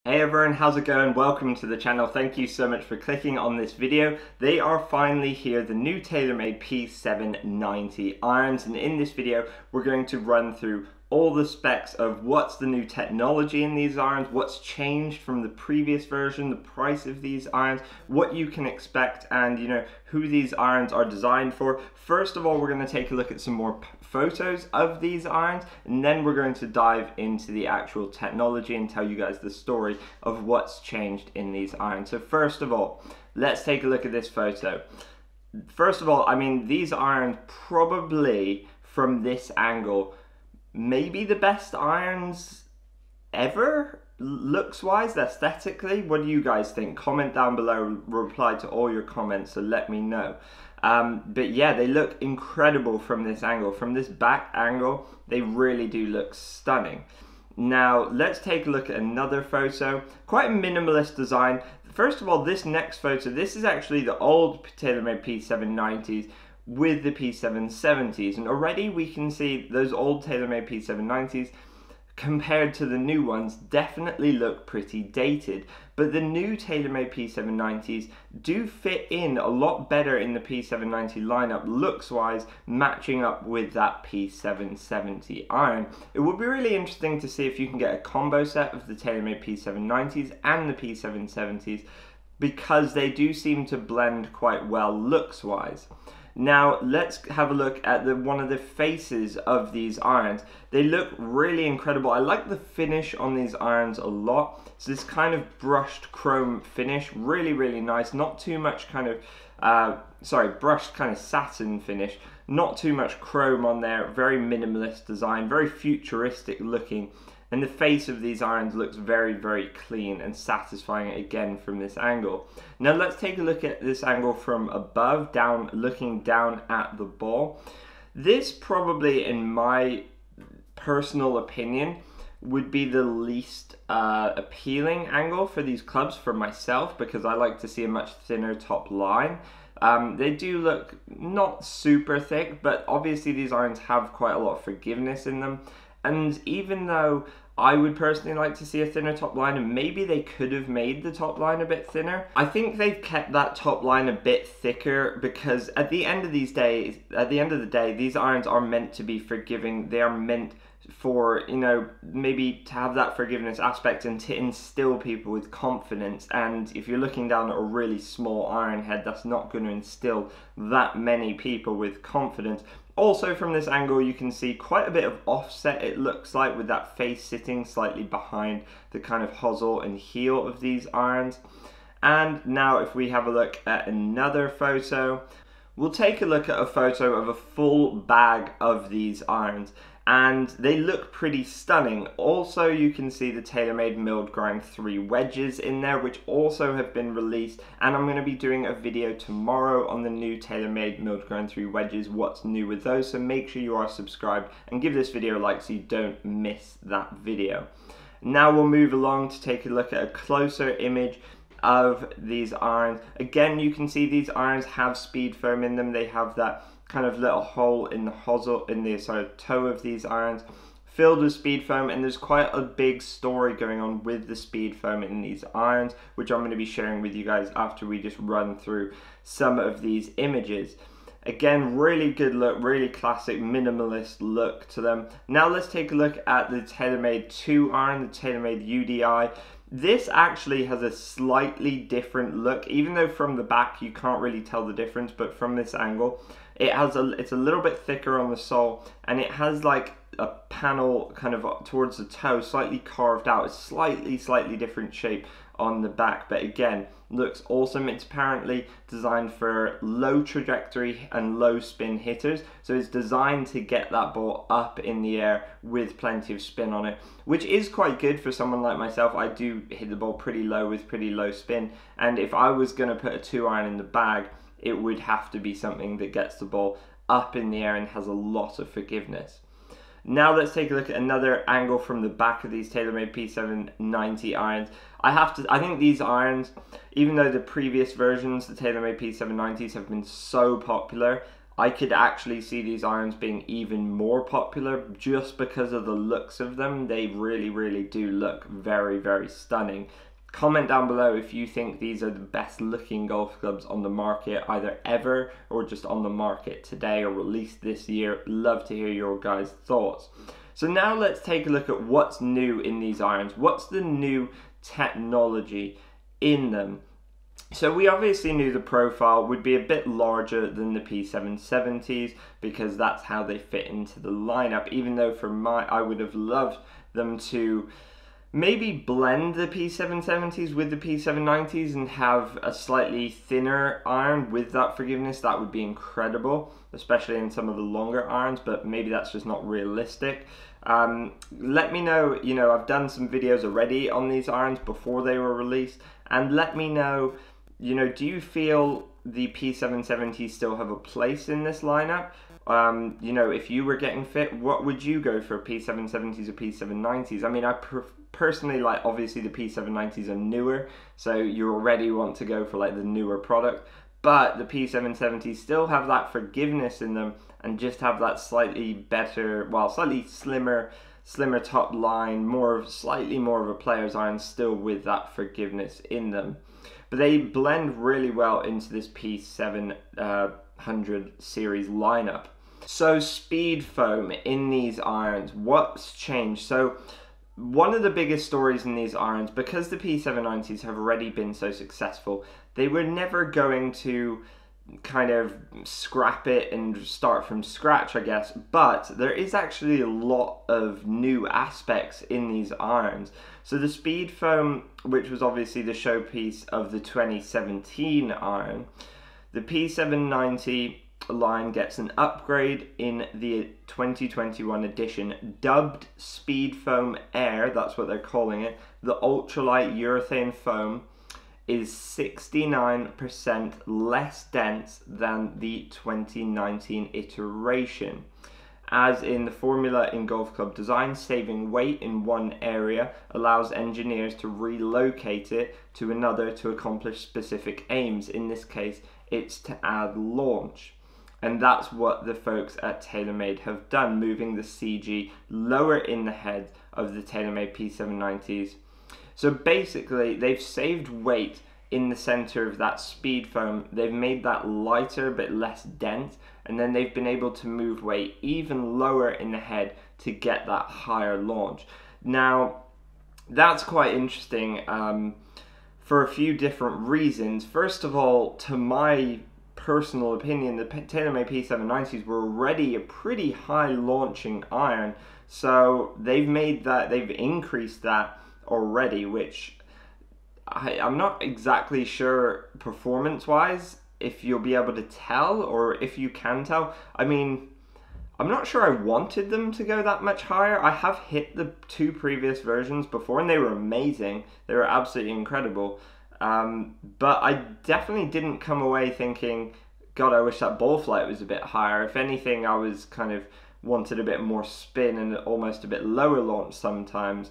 Hey everyone, how's it going? Welcome to the channel. Thank you so much for clicking on this video. They are finally here, the new TaylorMade P790 irons, and in this video we're going to run through all the specs of what's the new technology in these irons, what's changed from the previous version, the price of these irons, what you can expect, and who these irons are designed for. First of all, we're going to take a look at some more photos of these irons, and then we're going to dive into the actual technology and tell you guys the story of what's changed in these irons. So first of all, let's take a look at this photo. First of all, I mean, these irons probably from this angle maybe the best irons ever, looks wise, aesthetically. What do you guys think? Comment down below, reply to all your comments, so let me know. But yeah, they look incredible from this angle. From this back angle, they really do look stunning. Now let's take a look at another photo. Quite a minimalist design. First of all, this next photo, this is actually the old TaylorMade P790s with the P770s, and already we can see those old TaylorMade P790s compared to the new ones definitely look pretty dated, but the new TaylorMade P790s do fit in a lot better in the P790 lineup looks wise, matching up with that P770 iron. It would be really interesting to see if you can get a combo set of the TaylorMade P790s and the P770s, because they do seem to blend quite well looks wise. Now let's have a look at one of the faces of these irons. They look really incredible. I like the finish on these irons a lot. So this kind of brushed chrome finish, really nice. Not too much kind of, brushed kind of satin finish. Not too much chrome on there. Very minimalist design, very futuristic looking. And the face of these irons looks very clean and satisfying again from this angle. Now let's take a look at this angle from above, down, looking down at the ball. This probably, in my personal opinion, would be the least appealing angle for these clubs for myself, because I like to see a much thinner top line. They do look not super thick, but obviously these irons have quite a lot of forgiveness in them. And even though I would personally like to see a thinner top line, and maybe they could have made the top line a bit thinner, I think they've kept that top line a bit thicker, because at the end of the day, these irons are meant to be forgiving. They are meant for, maybe to have that forgiveness aspect and to instill people with confidence. And if you're looking down at a really small iron head, that's not going to instill that many people with confidence. Also from this angle, you can see quite a bit of offset, it looks like, with that face sitting slightly behind the kind of hosel and heel of these irons. And now if we have a look at another photo, we'll take a look at a photo of a full bag of these irons, and they look pretty stunning. Also, you can see the TaylorMade milled grind 3 wedges in there, which also have been released, and I'm going to be doing a video tomorrow on the new TaylorMade milled grind 3 wedges, what's new with those, so make sure you are subscribed and give this video a like so you don't miss that video. Now we'll move along to take a look at a closer image of these irons. Again, you can see these irons have speed foam in them. They have that kind of little hole in the hosel, in the toe of these irons, filled with speed foam, and there's quite a big story going on with the speed foam in these irons, which I'm going to be sharing with you guys after we just run through some of these images. Again, really good look, really classic minimalist look to them. Now let's take a look at the TaylorMade 2 iron, the TaylorMade Udi. This actually has a slightly different look, even though from the back you can't really tell the difference, but from this angle, it's a little bit thicker on the sole, and it has like a panel kind of towards the toe, slightly carved out, a slightly different shape on the back, but again, looks awesome. It's apparently designed for low trajectory and low spin hitters, so it's designed to get that ball up in the air with plenty of spin on it, which is quite good for someone like myself. I do hit the ball pretty low with pretty low spin, and if I was going to put a 2 iron in the bag, it would have to be something that gets the ball up in the air and has a lot of forgiveness. Now let's take a look at another angle from the back of these TaylorMade P790 irons. I think these irons, even though the previous versions, the TaylorMade P790s, have been so popular, I could actually see these irons being even more popular just because of the looks of them. They really, really do look very, very stunning. Comment down below if you think these are the best looking golf clubs on the market, either ever or just on the market today or released this year. Love to hear your guys' thoughts. So now let's take a look at what's new in these irons. What's the new technology in them? So we obviously knew the profile would be a bit larger than the P770s because that's how they fit into the lineup, even though I would have loved them to maybe blend the P770s with the P790s and have a slightly thinner iron with that forgiveness. That would be incredible, especially in some of the longer irons, but maybe that's just not realistic. Let me know, I've done some videos already on these irons before they were released, and let me know, do you feel the P770s still have a place in this lineup? If you were getting fit, what would you go for, P770s or P790s? I mean, I personally like, obviously the P790s are newer, so you already want to go for like the newer product, but the P770s still have that forgiveness in them and just have that slightly better, well, slightly slimmer top line, slightly more of a player's iron, still with that forgiveness in them. But they blend really well into this P700 series lineup. So speed foam in these irons, what's changed? So one of the biggest stories in these irons, because the P790s have already been so successful, they were never going to kind of scrap it and start from scratch, I guess, but there is actually a lot of new aspects in these irons. So the speed foam, which was obviously the showpiece of the 2017 iron, the P790 line gets an upgrade in the 2021 edition, dubbed Speed Foam Air, that's what they're calling it. The ultralight urethane foam is 69% less dense than the 2019 iteration. As in the formula in golf club design, saving weight in one area allows engineers to relocate it to another to accomplish specific aims. In this case, it's to add launch. And that's what the folks at TaylorMade have done, moving the CG lower in the head of the TaylorMade P790s. So basically, they've saved weight in the center of that speed foam. They've made that lighter, a bit less dense, and then they've been able to move weight even lower in the head to get that higher launch. Now, that's quite interesting for a few different reasons. First of all, to my personal opinion, the TaylorMade P790s were already a pretty high launching iron, so they've increased that already, which I'm not exactly sure performance-wise if you'll be able to tell, or if you can tell. I mean, I'm not sure I wanted them to go that much higher. I have hit the two previous versions before and they were amazing. They were absolutely incredible. But I definitely didn't come away thinking, God, I wish that ball flight was a bit higher. If anything, I was kind of wanted a bit more spin and almost a bit lower launch sometimes.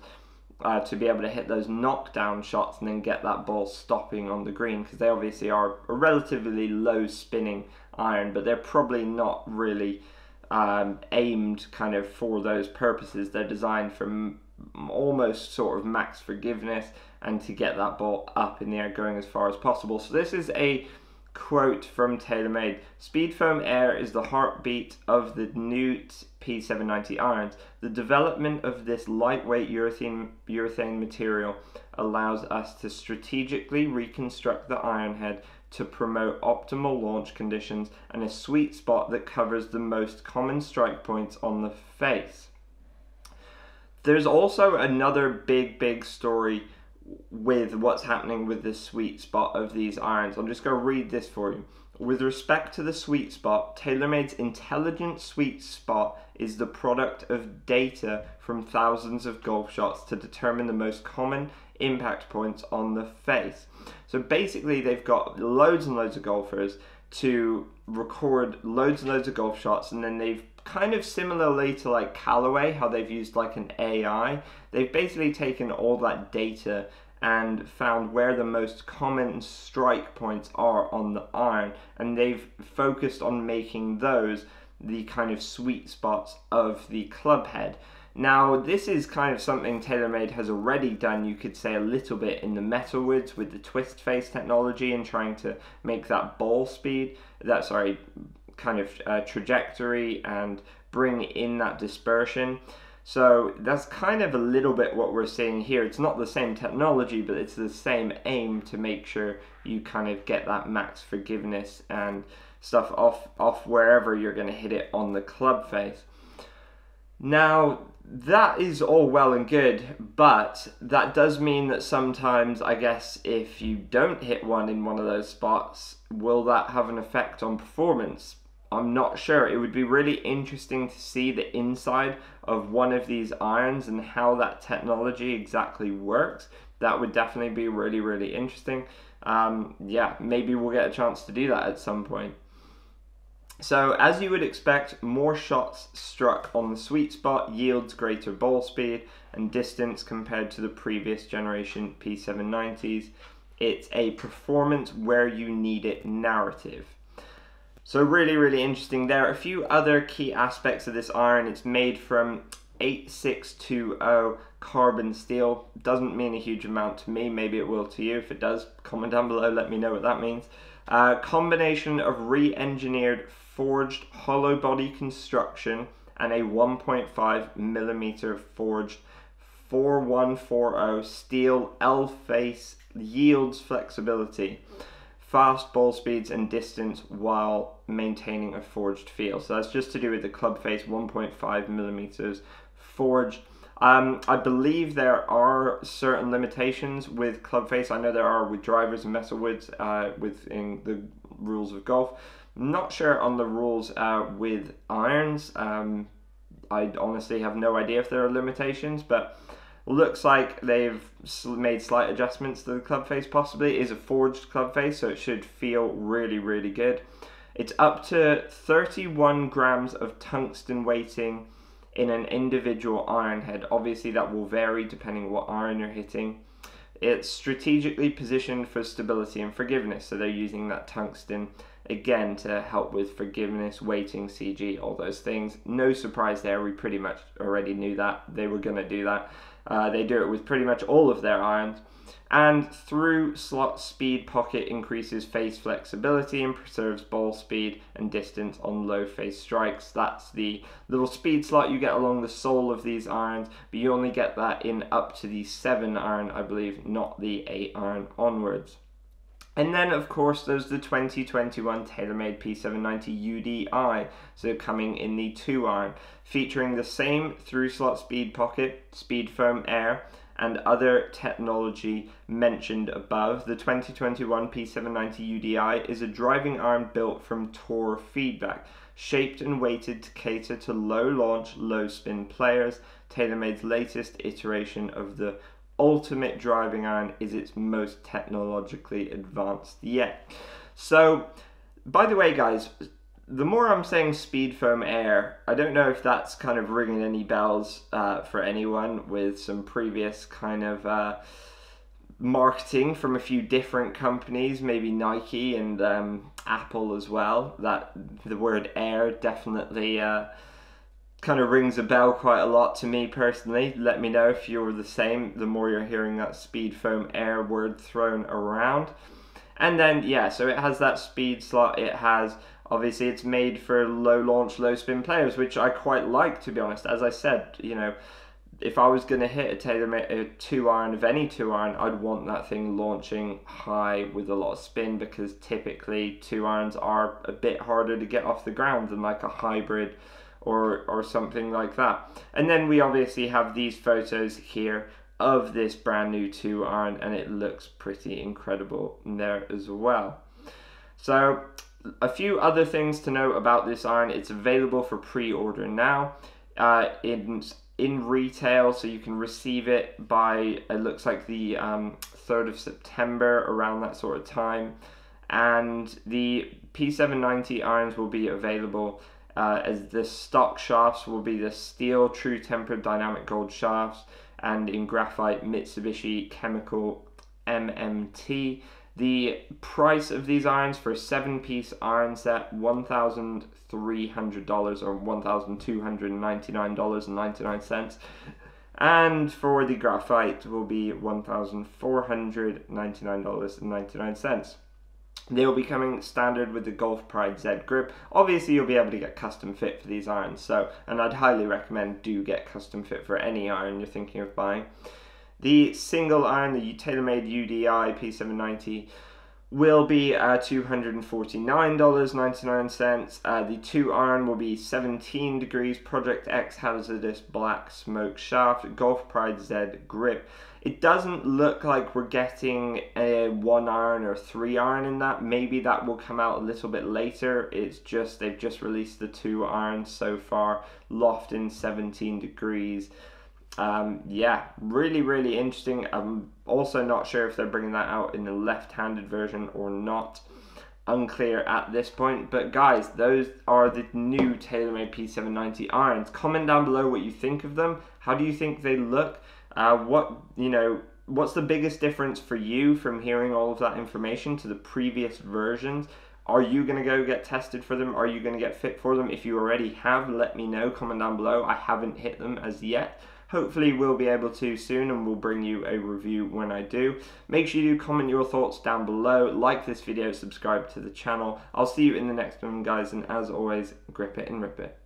To be able to hit those knockdown shots and then get that ball stopping on the green, because they obviously are a relatively low spinning iron, but they're probably not really aimed kind of for those purposes. They're designed for almost sort of max forgiveness and to get that ball up in the air going as far as possible. So this is a quote from TaylorMade. Speed Foam Air is the heartbeat of the new P790 irons. The development of this lightweight urethane material allows us to strategically reconstruct the iron head to promote optimal launch conditions and a sweet spot that covers the most common strike points on the face. There's also another big story with what's happening with the sweet spot of these irons. I'm just going to read this for you. With respect to the sweet spot, TaylorMade's intelligent sweet spot is the product of data from thousands of golf shots to determine the most common impact points on the face. So basically they've got loads and loads of golfers to record loads and loads of golf shots, and then they've kind of similarly to like Callaway, how they've used like an AI, they've basically taken all that data and found where the most common strike points are on the iron, and they've focused on making those the kind of sweet spots of the club head. Now, this is kind of something TaylorMade has already done, you could say, a little bit in the metalwoods with the twist face technology and trying to make that ball speed, kind of trajectory, and bring in that dispersion. So that's kind of a little bit what we're seeing here. It's not the same technology, but it's the same aim to make sure you kind of get that max forgiveness and stuff off wherever you're going to hit it on the club face. Now, that is all well and good, but that does mean that sometimes, I guess, if you don't hit one in one of those spots, will that have an effect on performance? I'm not sure. It would be really interesting to see the inside of one of these irons and how that technology exactly works. That would definitely be really, really interesting. Yeah, maybe we'll get a chance to do that at some point. So, as you would expect, more shots struck on the sweet spot yields greater ball speed and distance compared to the previous generation P790s. It's a performance where you need it narrative. So really, really interesting. There are a few other key aspects of this iron. It's made from 8620 carbon steel. Doesn't mean a huge amount to me. Maybe it will to you. If it does, comment down below, let me know what that means. Combination of re-engineered forged hollow body construction and a 1.5mm forged 4140 steel L-face yields flexibility, fast ball speeds and distance while maintaining a forged feel. So that's just to do with the club face, 1.5mm forged. I believe there are certain limitations with club face. I know there are with drivers and metalwoods within the rules of golf. Not sure on the rules with irons. I honestly have no idea if there are limitations, but looks like they've made slight adjustments to the club face. Possibly. It is a forged club face, so it should feel really, really good. It's up to 31 grams of tungsten weighting in an individual iron head. Obviously that will vary depending on what iron you're hitting. It's strategically positioned for stability and forgiveness, so they're using that tungsten again to help with forgiveness, weighting, CG, all those things. No surprise there, we pretty much already knew that they were going to do that. They do it with pretty much all of their irons. And through slot speed pocket increases face flexibility and preserves ball speed and distance on low face strikes. That's the little speed slot you get along the sole of these irons, but you only get that in up to the 7 iron, I believe, not the 8 iron onwards. And then, of course, there's the 2021 TaylorMade P790 Udi, so coming in the 2 iron, featuring the same through slot speed pocket, speed foam air, and other technology mentioned above. The 2021 P790 Udi is a driving iron built from torque feedback, shaped and weighted to cater to low launch, low spin players. TaylorMade's latest iteration of the ultimate driving iron is its most technologically advanced yet. So, by the way, guys, the more I'm saying speed foam air, I don't know if that's kind of ringing any bells for anyone with some previous kind of marketing from a few different companies, maybe Nike and Apple as well. That the word air definitely kind of rings a bell quite a lot to me personally. Let me know if you're the same, the more you're hearing that speed foam air word thrown around. And then, yeah, so it has that speed slot. It has, obviously, it's made for low launch, low spin players, which I quite like, to be honest. As I said, you know, if I was going to hit a TaylorMade 2 iron of any 2 iron, I'd want that thing launching high with a lot of spin, because typically 2 irons are a bit harder to get off the ground than like a hybrid or something like that. And then we obviously have these photos here of this brand new 2 iron, and it looks pretty incredible in there as well. So a few other things to know about this iron. It's available for pre-order now in retail, so you can receive it by, it looks like the 3rd of September, around that sort of time. And the P790 irons will be available as the stock shafts will be the steel true tempered dynamic gold shafts, and in graphite Mitsubishi chemical MMT. The price of these irons for a 7-piece iron set, $1,300 or $1,299.99. And for the graphite will be $1,499.99. They will be coming standard with the Golf Pride Z grip. Obviously you'll be able to get custom fit for these irons, and I'd highly recommend do get custom fit for any iron you're thinking of buying. The single iron, the TaylorMade Udi P790, will be $249.99. The 2 iron will be 17 degrees, Project X hazardous black smoke shaft, Golf Pride Z grip. It doesn't look like we're getting a 1 iron or 3 iron in that. Maybe that will come out a little bit later. It's just, they've just released the 2 irons so far, loft in 17 degrees. Yeah, really interesting. I'm also not sure if they're bringing that out in the left-handed version or not. Unclear at this point. But guys, those are the new TaylorMade P790 irons. Comment down below what you think of them. How do you think they look? What's the biggest difference for you from hearing all of that information to the previous versions? Are you going to go get tested for them? Are you going to get fit for them? If you already have, let me know. Comment down below. I haven't hit them as yet. Hopefully we'll be able to soon, and we'll bring you a review when I do. Make sure you do comment your thoughts down below, like this video, subscribe to the channel. I'll see you in the next one, guys, and as always, grip it and rip it.